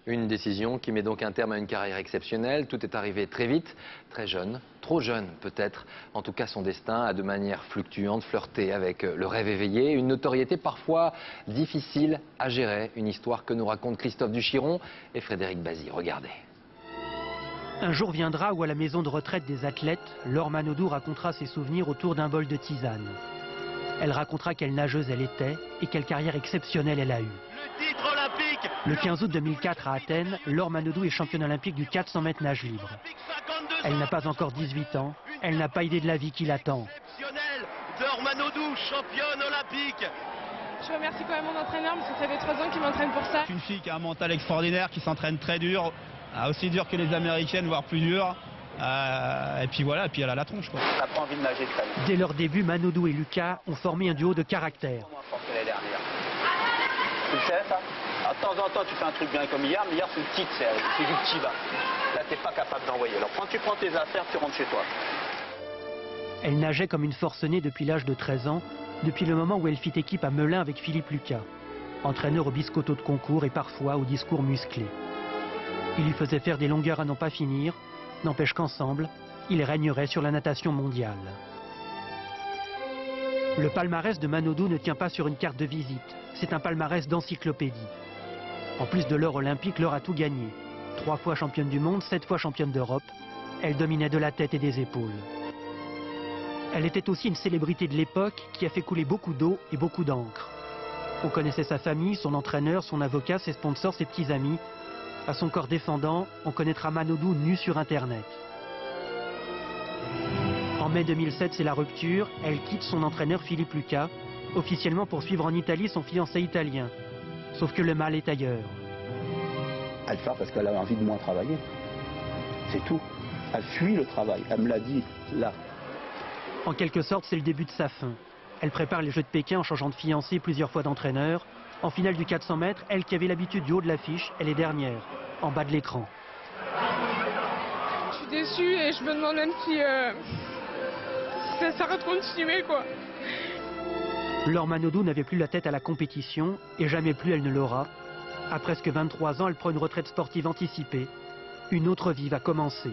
Une décision qui met donc un terme à une carrière exceptionnelle. Tout est arrivé très vite, très jeune, trop jeune peut-être. En tout cas, son destin a de manière fluctuante flirté avec le rêve éveillé. Une notoriété parfois difficile à gérer. Une histoire que nous racontent Christophe Duchiron et Frédéric Bazy. Regardez. Un jour viendra où à la maison de retraite des athlètes, Laure Manodou racontera ses souvenirs autour d'un bol de tisane. Elle racontera quelle nageuse elle était et quelle carrière exceptionnelle elle a eue. Le titre olympique. Le 15 août 2004 à Athènes, Laure Manodou est championne olympique du 400 mètres nage libre. Elle n'a pas encore 18 ans, elle n'a pas idée de la vie qui l'attend. Exceptionnel. Laure Manodou, championne olympique. Je remercie quand même mon entraîneur parce que ça fait 3 ans qu'il m'entraîne pour ça. C'est une fille qui a un mental extraordinaire, qui s'entraîne très dur, aussi dur que les Américaines, voire plus dur. Et puis voilà, et puis elle a la tronche, quoi. T'as pas envie de nager cette année. Dès leur début, Manodou et Lucas ont formé un duo de caractère. Moins fort que l'année dernière. Tu le sais ça? De temps en temps tu fais un truc bien comme hier, mais hier c'est le titre, c'est du petit bas. Là t'es pas capable d'envoyer. Alors quand tu prends tes affaires, tu rentres chez toi. Elle nageait comme une forcenée depuis l'âge de 13 ans, depuis le moment où elle fit équipe à Melun avec Philippe Lucas, entraîneur au biscotto de concours et parfois au discours musclé. Il lui faisait faire des longueurs à n'en pas finir, n'empêche qu'ensemble, il régnerait sur la natation mondiale. Le palmarès de Manodou ne tient pas sur une carte de visite, c'est un palmarès d'encyclopédie. En plus de l'or olympique, Laure a tout gagné. 3 fois championne du monde, 7 fois championne d'Europe. Elle dominait de la tête et des épaules. Elle était aussi une célébrité de l'époque qui a fait couler beaucoup d'eau et beaucoup d'encre. On connaissait sa famille, son entraîneur, son avocat, ses sponsors, ses petits amis. À son corps défendant, on connaîtra Manodou nu sur Internet. En mai 2007, c'est la rupture. Elle quitte son entraîneur Philippe Lucas, officiellement pour suivre en Italie son fiancé italien. Sauf que le mal est ailleurs. Elle fait parce qu'elle a envie de moins travailler. C'est tout. Elle fuit le travail. Elle me l'a dit là. En quelque sorte, c'est le début de sa fin. Elle prépare les Jeux de Pékin en changeant de fiancé plusieurs fois d'entraîneur. En finale du 400 mètres, elle qui avait l'habitude du haut de l'affiche, elle est dernière, en bas de l'écran. Je suis déçue et je me demande même si ça s'arrête de continuer quoi. Laure Manodou n'avait plus la tête à la compétition et jamais plus elle ne l'aura. À presque 23 ans, elle prend une retraite sportive anticipée. Une autre vie va commencer.